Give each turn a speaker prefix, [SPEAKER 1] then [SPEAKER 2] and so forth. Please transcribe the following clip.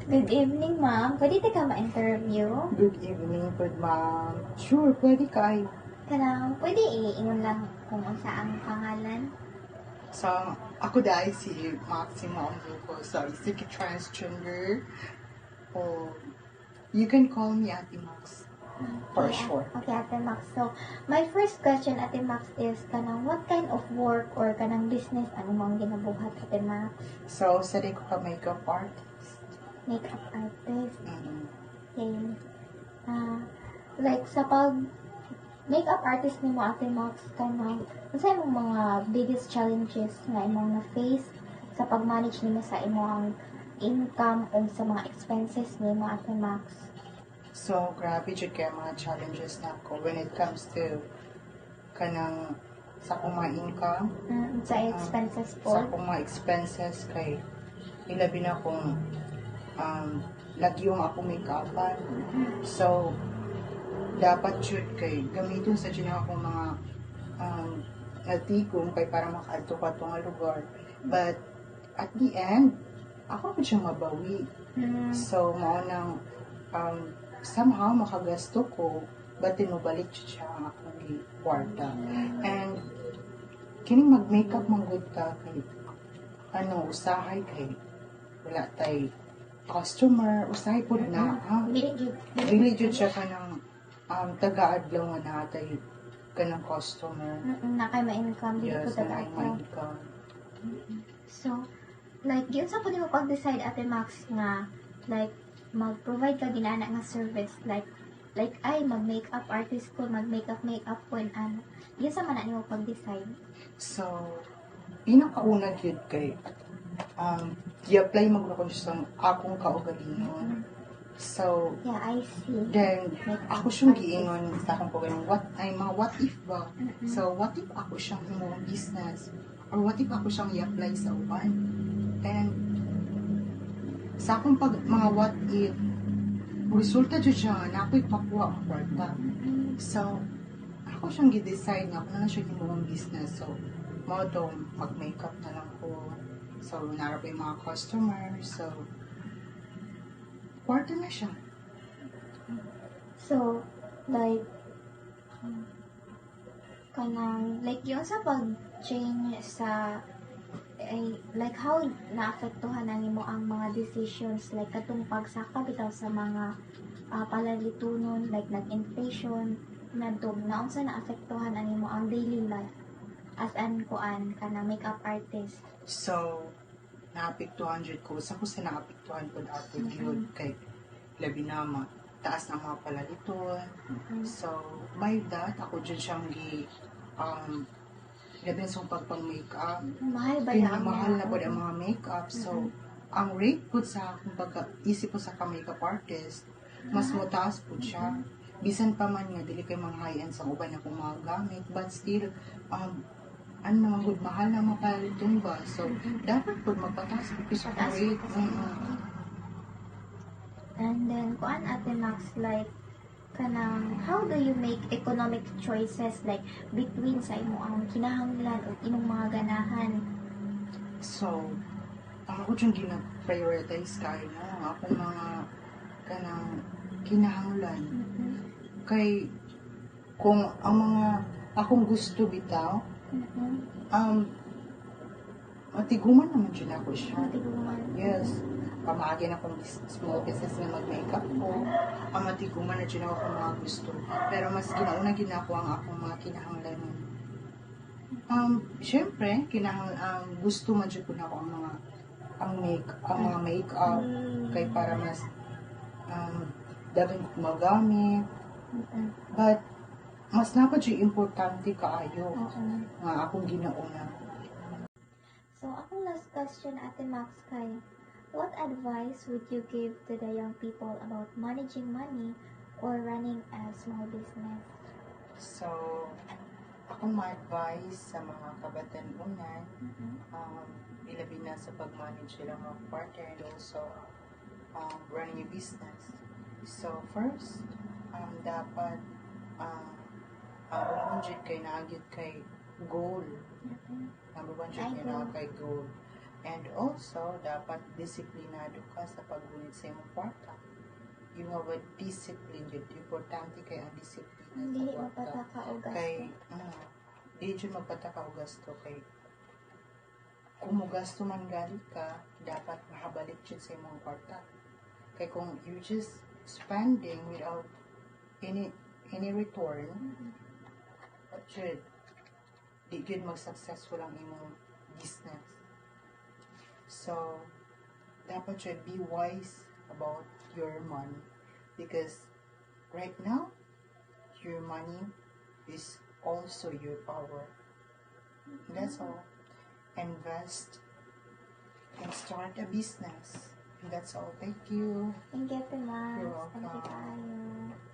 [SPEAKER 1] Good evening, ma'am. Pwede ka ma-interview?
[SPEAKER 2] Good evening, good ma'am. Sure, pwede kay.
[SPEAKER 1] Pwede iingon lang kung unsa ang pangalan?
[SPEAKER 2] So, ako dahil si Maximo Ambuco. So, isip ki transgender. O, you can call me Ate Max. For sure.
[SPEAKER 1] Okay, Ate Max. So, my first question, Ate Max, is what kind of work or business ano mo ang ginabuhat, Ate Max?
[SPEAKER 2] So, sabi ko ka makeup artist.
[SPEAKER 1] Makeup artist.
[SPEAKER 2] Mm.
[SPEAKER 1] Okay. Like sa pag makeup artist nimo, Ate Max, unsa imong mga biggest challenges nga imong na-face sa pag-manage nimo sa imong income o sa mga expenses nimo, Ate Max?
[SPEAKER 2] So, grabe dyan kaya mga challenges na ako when it comes to kanang sa akong mga income,
[SPEAKER 1] Sa expenses po?
[SPEAKER 2] sa akong mga expenses kay ilabi na kung lagi yung ako make-upan. So, dapat yun kay gamitin sa dyan akong mga natigong kay para makaadto ka itong lugar. But, at the end, ako pa siyang mabawi. So, maunang somehow makagasto ko, but tinubalik siya ang akong kwarta. And, kining mag-makeup mong good ka kay usahay kay wala tay customer, usahay po na, ha? Dili jud siya ka ng taga-adlaw nga natay ka ng customer.
[SPEAKER 1] Na kay ma-income dito
[SPEAKER 2] Yes,
[SPEAKER 1] po
[SPEAKER 2] na may
[SPEAKER 1] tayo.
[SPEAKER 2] income.
[SPEAKER 1] So, yun sa po mo pag-decide, Ate Max, nga, mag-provide ka ginana nga service, ay, mag-makeup artist ko, mag-makeup ko, and ano. Yun sa man na mo pag-decide.
[SPEAKER 2] So, pinakauna yun kay i-apply magna ko sa akong kaugalingon. So,
[SPEAKER 1] Yeah, I see.
[SPEAKER 2] then, ako siyang giingon sa akong kaugalingon, what if ba? So, what if ako siyang himong business? Or what if ako siyang i-apply sa uban? And, sa akong mga what if, resulta dyan siya nga na ako'y pakuha ang kwarta. So, ako siyang gi-decide na ako na siya himong business. So, mo to, mag-makeup na lang ko. So, narap yung mga customers. So, kwarta na siya.
[SPEAKER 1] So, yun sa pag-change sa how naapektuhan na nimo ang mga decisions katong pagsaka bitaw sa mga palalitunon nag-inflation naunsa naapektuhan na nimo ang daily life as an makeup artist.
[SPEAKER 2] So, naapektuhan dyan ko. Sa ko sa naapektuhan ko na ako yun kay labi na taas ng mga palaliton. So, by that, ako dyan siyang labi sa pagpang-makeup.
[SPEAKER 1] Mahal ba
[SPEAKER 2] Kaya
[SPEAKER 1] na
[SPEAKER 2] mahal na po ang mga makeup. So, ang rate po sa akong pag-isip po sa ka-makeup artist, mas mataas po siya. Bisan pa man nga, dili kay mga high-end sa uban akong mga gamit. But still, good, mahal na mapaliton ba? So, dapat po magpataas po sa rate.
[SPEAKER 1] And then, Ate Max, how do you make economic choices between sa imo ang kinahanglan o imong mga ganahan?
[SPEAKER 2] So, ako dyan gina-prioritize kayo na ang akong mga kinahanglan. Kay, kung ang mga akong gusto bitaw, matiguman naman dyan ako siya.
[SPEAKER 1] Matiguman.
[SPEAKER 2] Yes. Pamahagi na akong small business na mag-makeup ko. Ang matiguman na dyan ako kung mga gusto. Pero mas ginauna ginako ang akong mga kinahanglan. Siyempre, gusto man dyan ko na ako ang mga makeup kay para mas dagan ko magamit. But, mas napad yung importante kaayo nga akong ginauna.
[SPEAKER 1] So, akong last question, Ate Max, what advice would you give to the young people about managing money or running a small business?
[SPEAKER 2] So, akong ma-advise sa mga kabatanunan, ilabi na sa pag-manage nila mga partner and also running a business. So, first, dapat bumunjit kay naagit kay goal. Number one, kay goal. And also, dapat disiplinado ka sa paggunit sa imong kwarta. Yung mga discipline yun. Importante kay ang disiplina sa
[SPEAKER 1] Hindi
[SPEAKER 2] kwarta.
[SPEAKER 1] magpataka o gasto.
[SPEAKER 2] Kay, di yun magpataka o gasto. Kay, kung mo gasto man galit ka, dapat mahabalik yun sa imong kwarta. Kay kung you just spending without any return, what should, di yun mag-successful ang imong business. So, dapat should be wise about your money because right now, your money is also your power. That's all. Invest and start a business. That's all. Thank you.
[SPEAKER 1] Thank you, Pimas.
[SPEAKER 2] You're
[SPEAKER 1] Thank you
[SPEAKER 2] welcome.
[SPEAKER 1] tayo.